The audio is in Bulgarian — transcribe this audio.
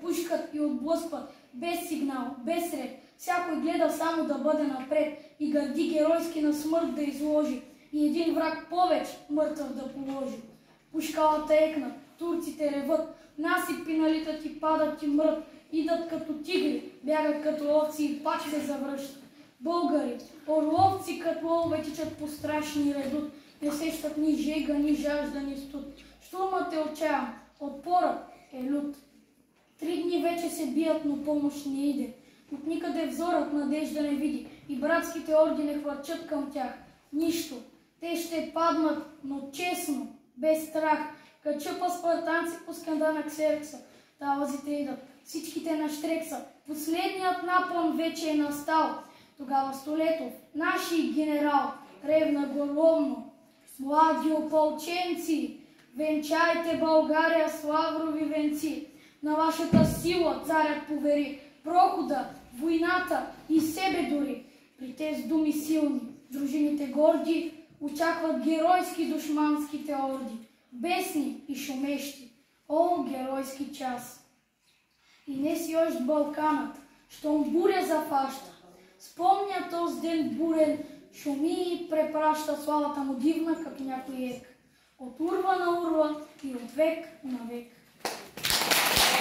пушкат и отблъскват, без сигнал, без ред. Всякой гледа само да бъде напред и гърди геройски на смърт да изложи и един враг повече мъртъв да положи. Пушкалата екнат, турците реват, насипи налитат и падат и мрът, идат като тигри, бягат като овци и пак се завръщат. Българи, орловци като ловове тичат по страшни редут, не сещат ни жега, ни жажда, ни студ. Штурмът е отчаян, отпорът е лют. 3 дни вече се бият, но помощ не иде. От никъде взорът надежда не види и братските орди не хвърчат към тях. Нищо. Те ще паднат, но честно, без страх. Качъпа спартанци по сканда на Ксеркса. Талазите идат, всичките на Штрекса. Последният напън вече е настал. Тогава Столетов, наши генерал, ревна главно. Млади опълченци, венчайте България с лаврови венци. На вашата сила царят повери прохода, войната и себе дори. При тези думи силни, дружините горди очакват геройски душманските орди, бесни и шумещи. О, геройски час! И не си още Балканът, щом буря зафаща. Спомня този ден бурен, шуми и препраща славата му дивна, като някой ек. От урва на урва и от век на век.